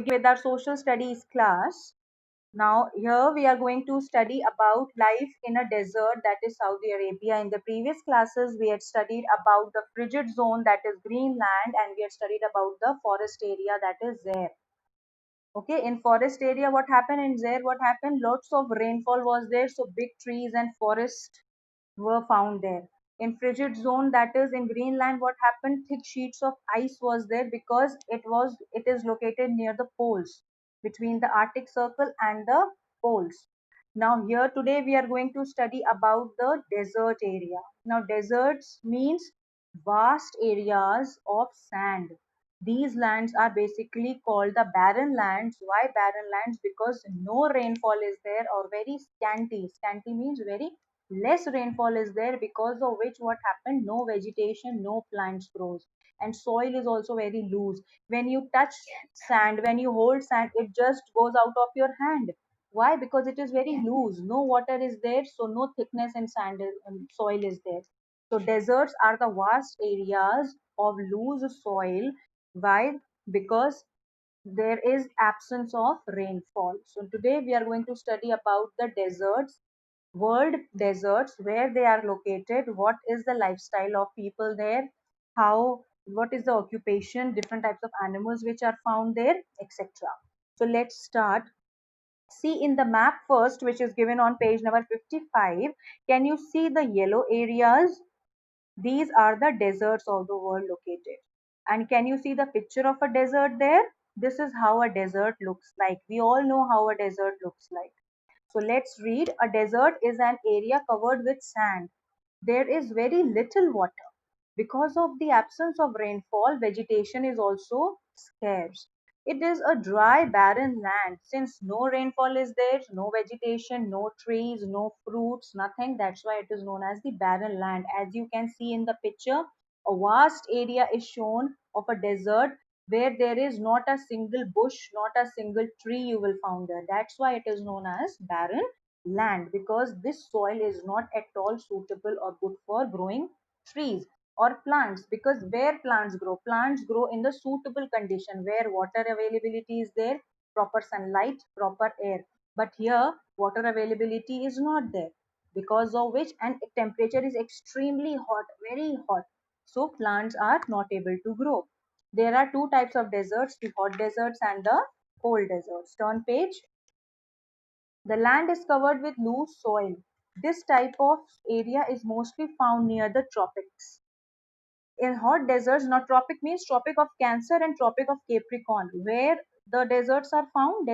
begin with our social studies class. Now, here we are going to study about life in a desert, that is Saudi Arabia. In the previous classes, we had studied about the frigid zone, that is Greenland, and we had studied about the forest area, that is Zaire. Okay, in forest area, what happened in Zaire? What happened? Lots of rainfall was there, so big trees and forest were found there. In frigid zone, that is in Greenland, what happened? Thick sheets of ice was there because it is located near the poles, between the Arctic Circle and the poles. Now here today we are going to study about the desert area. Now deserts means vast areas of sand. These lands are basically called the barren lands. Why barren lands? Because no rainfall is there, or very scanty. Scanty means very less rainfall is there, because of which what happened? No vegetation, no plants grows, and soil is also very loose. When you touch sand, when you hold sand, it just goes out of your hand. Why? Because it is very loose, no water is there, so no thickness in soil is there. So deserts are the vast areas of loose soil. Why? Because there is absence of rainfall. So today we are going to study about the deserts, world deserts, where they are located, what is the lifestyle of people there, how, what is the occupation, different types of animals which are found there, etc. So let's start. See in the map first, which is given on page number 55. Can you see the yellow areas? These are the deserts of the world located. And can you see the picture of a desert there? This is how a desert looks like. We all know how a desert looks like. So let's read. A desert is an area covered with sand. There is very little water. Because of the absence of rainfall, vegetation is also scarce. It is a dry, barren land. Since no rainfall is there, no vegetation, no trees, no fruits, nothing. That's why it is known as the barren land. As you can see in the picture, a vast area is shown of a desert where there is not a single bush, not a single tree you will find there. That's why it is known as barren land, because this soil is not at all suitable or good for growing trees or plants. Because where plants grow in the suitable condition, where water availability is there, proper sunlight, proper air. But here water availability is not there, because of which, and temperature is extremely hot, very hot, so plants are not able to grow. There are two types of deserts, the hot deserts and the cold deserts. Turn page. The land is covered with loose soil. This type of area is mostly found near the tropics. In hot deserts, now tropic means Tropic of Cancer and Tropic of Capricorn. Where the deserts are found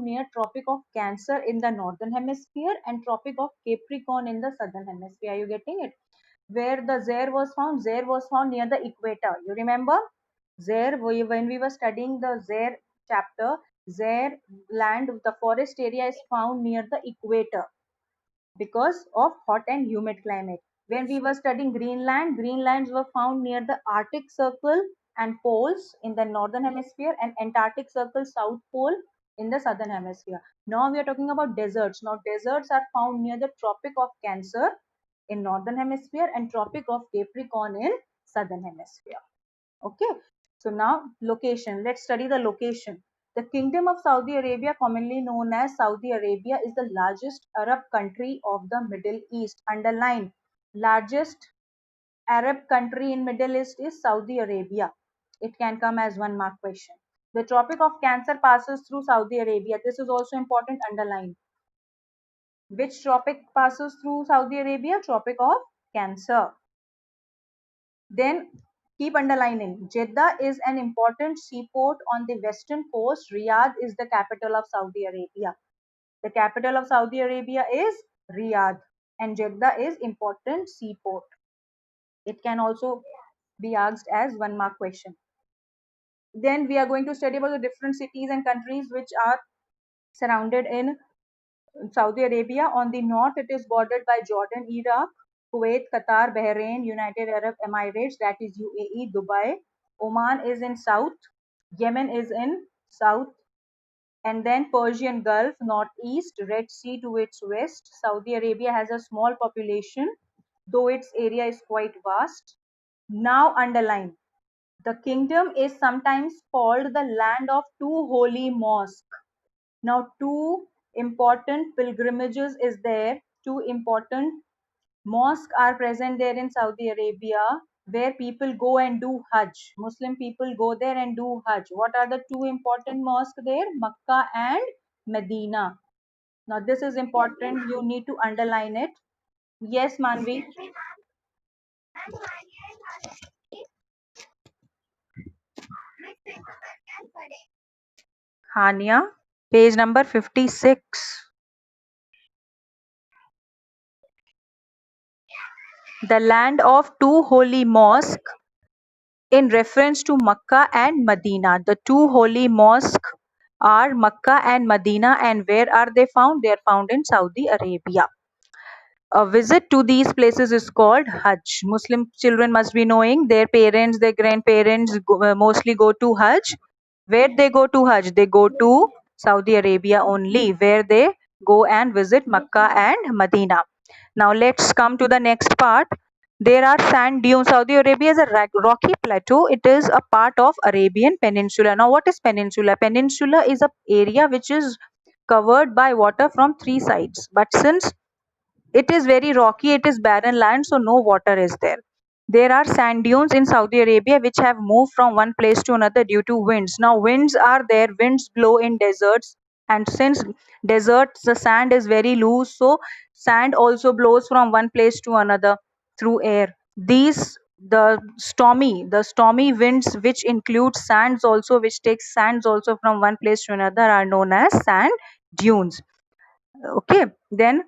near Tropic of Cancer in the northern hemisphere and Tropic of Capricorn in the southern hemisphere. Are you getting it? Where the Zaire was found near the equator. You remember Zaire, when we were studying the Zaire chapter, Zaire land, the forest area is found near the equator because of hot and humid climate. When we were studying Greenland, Greenlands were found near the Arctic Circle and poles in the northern hemisphere, and Antarctic Circle, South Pole in the southern hemisphere. Now we are talking about deserts. Now deserts are found near the Tropic of Cancer in northern hemisphere and Tropic of Capricorn in southern hemisphere. Okay, so now location. Let's study the location. The Kingdom of Saudi Arabia, commonly known as Saudi Arabia, is the largest Arab country of the Middle East. Underline, largest Arab country in Middle East is Saudi Arabia. It can come as one mark question. The Tropic of Cancer passes through Saudi Arabia. This is also important. Underline. Which tropic passes through Saudi Arabia? Tropic of Cancer. Then keep underlining. Jeddah is an important seaport on the western coast. Riyadh is the capital of Saudi Arabia. The capital of Saudi Arabia is Riyadh, and Jeddah is important seaport. It can also be asked as one mark question. Then we are going to study about the different cities and countries which are surrounded in Saudi Arabia. On the north, it is bordered by Jordan, Iraq, Kuwait, Qatar, Bahrain, United Arab Emirates, that is UAE, Dubai. Oman is in south, Yemen is in south, and then Persian Gulf, northeast, Red Sea to its west. Saudi Arabia has a small population, though its area is quite vast. Now underline. The kingdom is sometimes called the land of two holy mosques. Now, two important pilgrimages is there. Two important mosques are present there in Saudi Arabia where people go and do Hajj. Muslim people go there and do Hajj. What are the two important mosques there? Makkah and Medina. Now, this is important. You need to underline it. Yes, Manvi. Hania, page number 56. The land of two holy mosques in reference to Makkah and Medina. The two holy mosques are Makkah and Medina, and where are they found? They are found in Saudi Arabia. A visit to these places is called Hajj. Muslim children must be knowing their parents, their grandparents mostly go to Hajj. Where they go to Hajj? They go to Saudi Arabia only, where they go and visit Makkah and Medina. Now let's come to the next part. There are sand dunes. Saudi Arabia is a rocky plateau. It is a part of Arabian Peninsula. Now what is peninsula? Peninsula is a area which is covered by water from three sides. But since it is very rocky, it is barren land, so no water is there. There are sand dunes in Saudi Arabia which have moved from one place to another due to winds. Now, winds are there, winds blow in deserts, and since deserts, the sand is very loose, so sand also blows from one place to another through air. These the stormy winds which include sands also, which takes sands also from one place to another, are known as sand dunes. Okay, then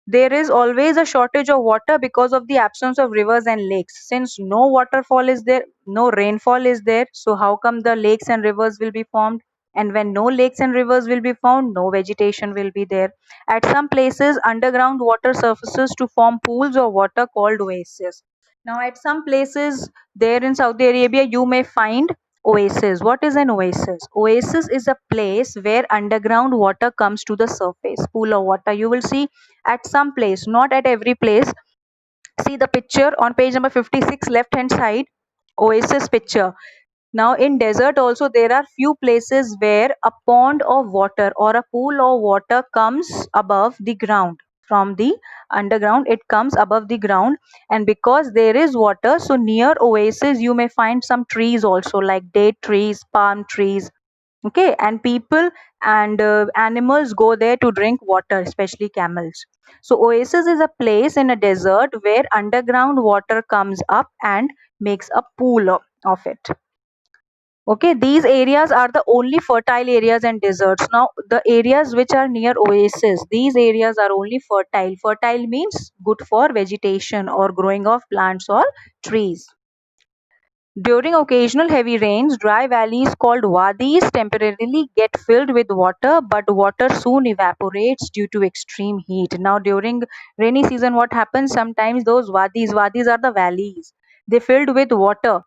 there is always a shortage of water because of the absence of rivers and lakes. Since no waterfall is there, no rainfall is there, so how come the lakes and rivers will be formed? And when no lakes and rivers will be found, no vegetation will be there. At some places, underground water surfaces to form pools of water called oases. Now, at some places there in Saudi Arabia, you may find oasis. What is an oasis? Oasis is a place where underground water comes to the surface, pool of water. You will see at some place, not at every place. See the picture on page number 56, left hand side, oasis picture. Now in desert also there are few places where a pond of water or a pool of water comes above the ground. From the underground it comes above the ground, and because there is water, so near oasis you may find some trees also, like date trees, palm trees. Okay, and people and animals go there to drink water, especially camels. So oasis is a place in a desert where underground water comes up and makes a pool of it. Okay, these areas are the only fertile areas and deserts. Now the areas which are near oasis, these areas are only fertile. Fertile means good for vegetation or growing of plants or trees. During occasional heavy rains, dry valleys called wadis temporarily get filled with water, but water soon evaporates due to extreme heat. Now, during rainy season, what happens? Sometimes those wadis are the valleys. They filled with water,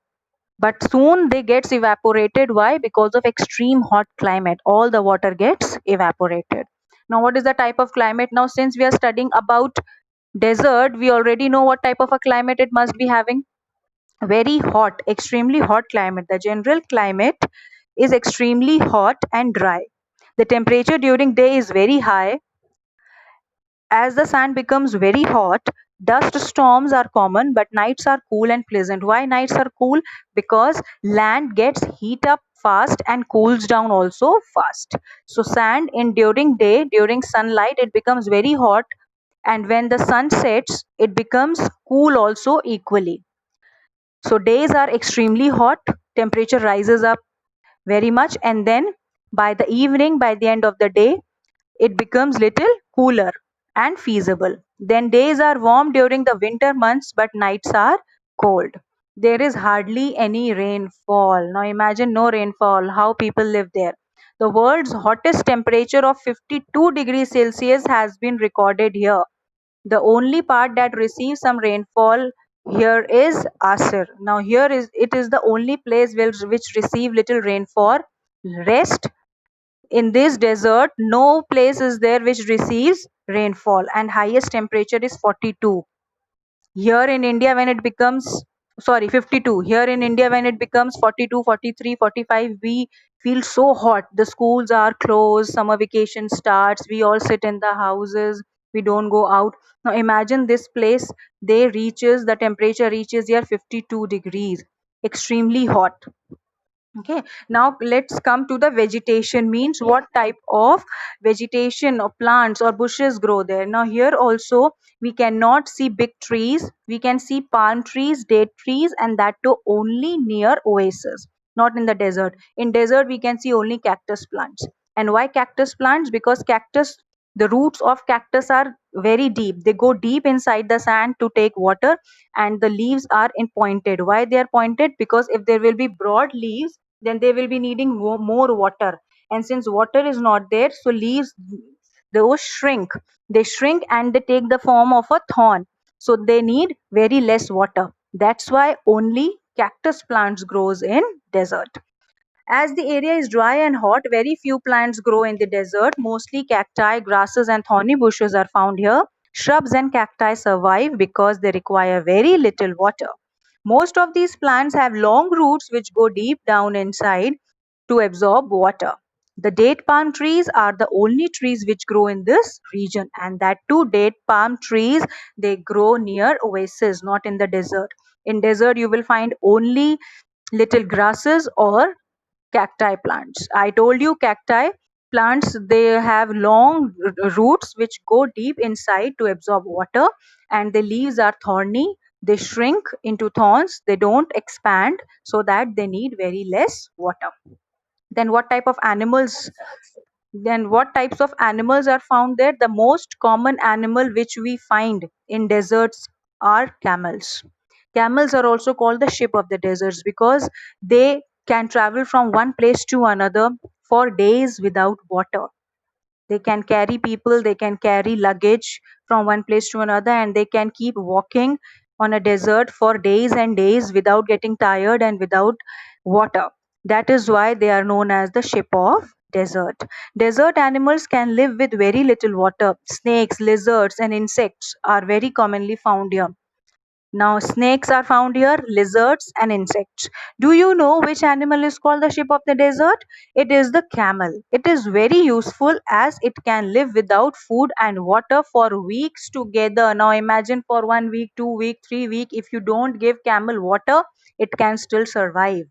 but soon they gets evaporated. Why? Because of extreme hot climate. All the water gets evaporated. Now, what is the type of climate? Now, since we are studying about desert, we already know what type of a climate it must be having. Very hot, extremely hot climate. The general climate is extremely hot and dry. The temperature during day is very high. As the sun becomes very hot, dust storms are common, but nights are cool and pleasant. Why nights are cool? Because land gets heat up fast and cools down also fast. So sand in during day, during sunlight, it becomes very hot, and when the sun sets, it becomes cool also equally. So days are extremely hot, temperature rises up very much, and then by the evening, by the end of the day, it becomes little cooler and feasible. Then days are warm during the winter months, but nights are cold. There is hardly any rainfall. Now imagine no rainfall, how people live there. The world's hottest temperature of 52 degrees Celsius has been recorded here. The only part that receives some rainfall here is Asir. Now here is it is the only place which receive little rainfall. Rest in this desert, no place is there which receives rainfall, and highest temperature is 42. Here in India, when it becomes sorry, 52. Here in India, when it becomes 42, 43, 45, we feel so hot. The schools are closed, summer vacation starts, we all sit in the houses, we don't go out. Now imagine this place, the temperature reaches here 52 degrees, extremely hot. Okay, now let's come to the vegetation, means what type of vegetation or plants or bushes grow there. Now here also we cannot see big trees, we can see palm trees, date trees, and that too only near oasis, not in the desert. In desert we can see only cactus plants. And why cactus plants? Because cactus, the roots of cactus are very deep, they go deep inside the sand to take water, and the leaves are in pointed. Why they are pointed? Because if there will be broad leaves, then they will be needing more water, and since water is not there, so leaves, those shrink and they take the form of a thorn, so they need very less water. That's why only cactus plants grows in desert. As the area is dry and hot, very few plants grow in the desert. Mostly cacti, grasses, and thorny bushes are found here. Shrubs and cacti survive because they require very little water. Most of these plants have long roots which go deep down inside to absorb water. The date palm trees are the only trees which grow in this region, and that too, date palm trees, they grow near oases, not in the desert. In desert, you will find only little grasses or cacti plants. I told you cacti plants, they have long roots which go deep inside to absorb water, and the leaves are thorny. They shrink into thorns, they don't expand, so that they need very less water. Then what type of animals? Then what types of animals are found there? The most common animal which we find in deserts are camels. Camels are also called the ship of the deserts because they can travel from one place to another for days without water. They can carry people, they can carry luggage from one place to another, and they can keep walking on a desert for days and days without getting tired and without water. That is why they are known as the ship of desert. Desert animals can live with very little water. Snakes, lizards, and insects are very commonly found here. Now, snakes are found here, lizards, and insects. Do you know which animal is called the ship of the desert? It is the camel. It is very useful as it can live without food and water for weeks together. Now, imagine for 1 week, 2 week, 3 week, if you don't give camel water, it can still survive.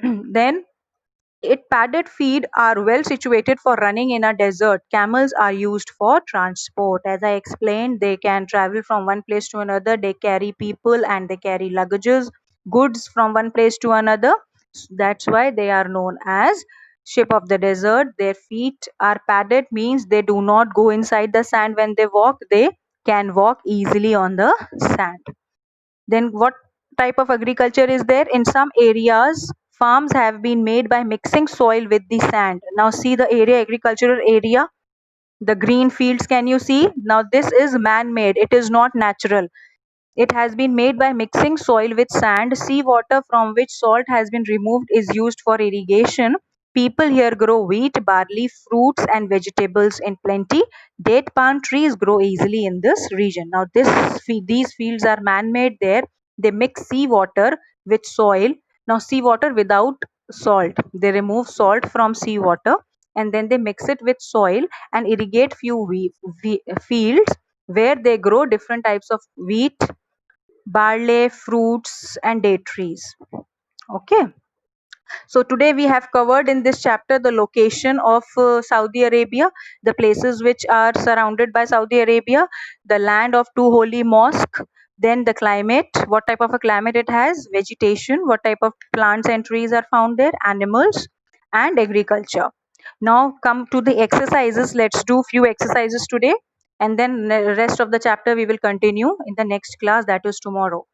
Then its padded feet are well situated for running in a desert. Camels are used for transport. As I explained, they can travel from one place to another. They carry people and they carry luggages, goods from one place to another. That's why they are known as ship of the desert. Their feet are padded, means they do not go inside the sand when they walk. They can walk easily on the sand. Then what type of agriculture is there? In some areas, farms have been made by mixing soil with the sand. Now see the area, agricultural area, the green fields, can you see? Now this is man-made, it is not natural. It has been made by mixing soil with sand. Seawater from which salt has been removed is used for irrigation. People here grow wheat, barley, fruits, and vegetables in plenty. Date palm trees grow easily in this region. Now, these fields are man-made there. They mix seawater with soil. Now, seawater without salt. They remove salt from seawater and then they mix it with soil and irrigate few fields where they grow different types of wheat, barley, fruits, and date trees. Okay. So today we have covered in this chapter the location of Saudi Arabia, the places which are surrounded by Saudi Arabia, the land of two holy mosques, then the climate, what type of a climate it has, vegetation, what type of plants and trees are found there, animals, and agriculture. Now come to the exercises. Let's do few exercises today, and then the rest of the chapter we will continue in the next class, that is tomorrow.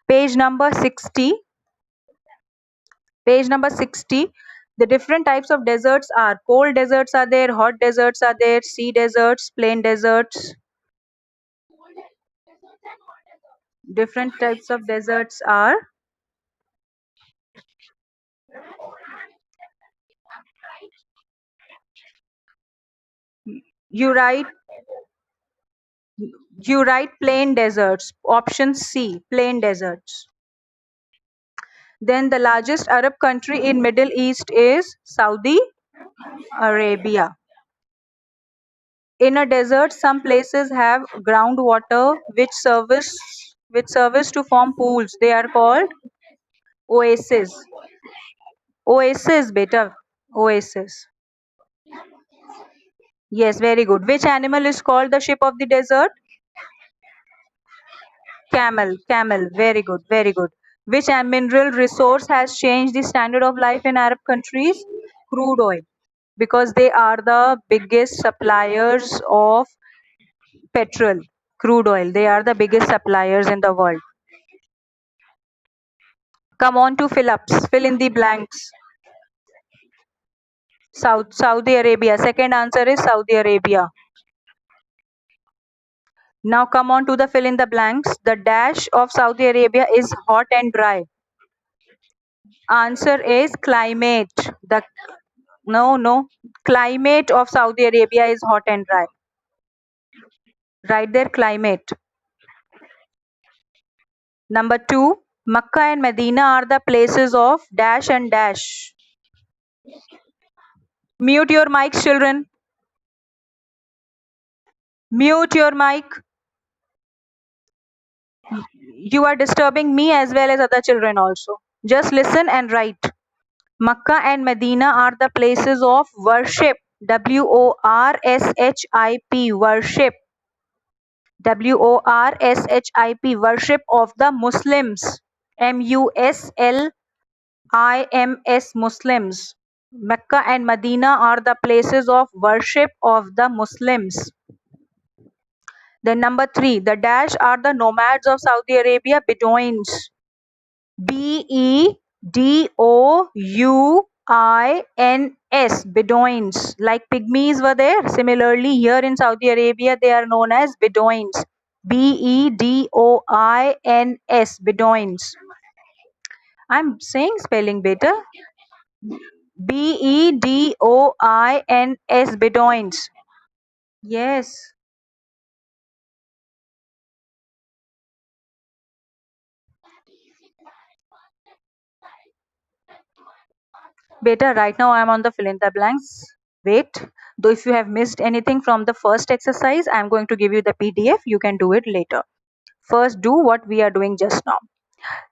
Page number 60. Page number 60. The different types of deserts are: cold deserts are there, hot deserts are there, sea deserts, plain deserts. Different types of deserts are, you write You write plain deserts. Option C, plain deserts. Then the largest Arab country in Middle East is Saudi Arabia. In a desert, some places have groundwater which service to form pools. They are called oases. Oasis, beta. Oasis. Yes, very good. Which animal is called the ship of the desert? Camel. Camel. Very good. Very good. Which mineral resource has changed the standard of life in Arab countries? Crude oil. Because they are the biggest suppliers of petrol, crude oil. They are the biggest suppliers in the world. Come on to fill-ups. Fill in the blanks. Saudi Arabia. Second answer is Saudi Arabia. Now come on to the fill in the blanks. The dash of Saudi Arabia is hot and dry. Answer is climate. The no. Climate of Saudi Arabia is hot and dry. Right there, climate. Number two, Makkah and Medina are the places of dash and dash. Mute your mics, children. Mute your mic. You are disturbing me as well as other children also. Just listen and write. Makkah and Medina are the places of worship. WORSHIP. Worship. WORSHIP. Worship of the Muslims. MUSLIMS. Muslims. Mecca and Medina are the places of worship of the Muslims. Then number three, the dash are the nomads of Saudi Arabia, Bedouins. BEDOUINS, Bedouins. Like pygmies were there. Similarly, here in Saudi Arabia, they are known as Bedouins. BEDOINS, Bedouins. I'm saying spelling better. BEDOINS, Bedouins. Yes. Beta, right now I am on the fill in the blanks. Wait, though if you have missed anything from the first exercise, I am going to give you the PDF. You can do it later. First, do what we are doing just now.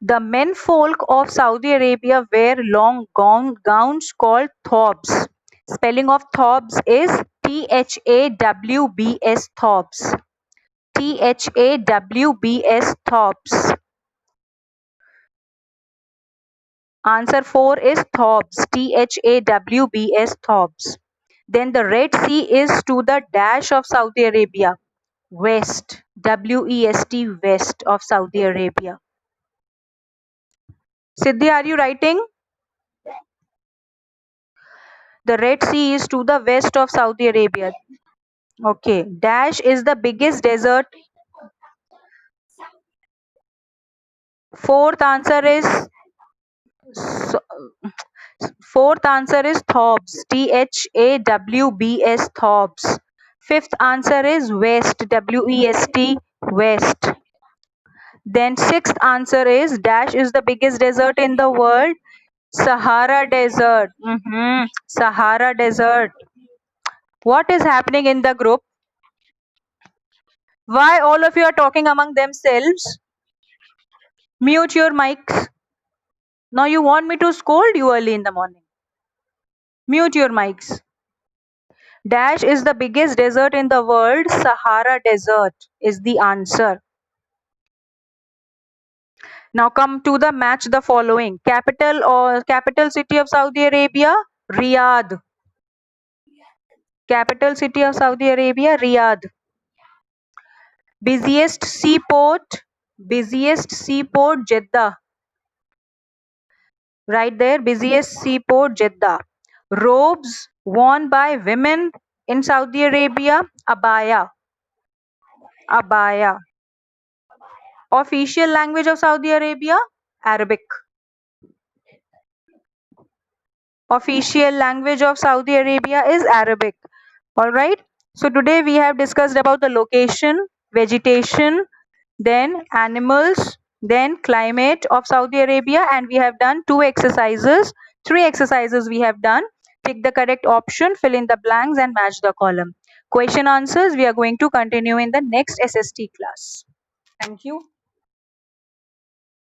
The men folk of Saudi Arabia wear long gowns called thobs. Spelling of thobs is THAWBS, thobs. THAWBS, thobs. Answer 4 is thobs. THAWBS, thobs. Then the Red Sea is to the dash of Saudi Arabia. West. WEST, west of Saudi Arabia. Siddhi, are you writing? The Red Sea is to the west of Saudi Arabia. Okay. Dash is the biggest desert. Fourth answer is so- Fourth answer is Thobs. THAWBS, Thobs. Fifth answer is West. WEST, West. Then sixth answer is dash is the biggest desert in the world. Sahara Desert. Sahara Desert. What is happening in the group? Why all of you are talking among themselves? Mute your mics. Now you want me to scold you early in the morning. Mute your mics. Dash is the biggest desert in the world. Sahara Desert is the answer. Now come to the match the following. Capital city of Saudi Arabia, Riyadh. Capital city of Saudi Arabia, Riyadh. Busiest seaport, Jeddah. Right there, busiest seaport, Jeddah. Robes worn by women in Saudi Arabia, abaya. Abaya. Official language of Saudi Arabia, Arabic. Official language of Saudi Arabia is Arabic. All right. So today we have discussed about the location, vegetation, then animals, then climate of Saudi Arabia, and we have done 2 exercises. 3 exercises we have done. Pick the correct option, fill in the blanks and match the column. Question answers we are going to continue in the next SST class. Thank you.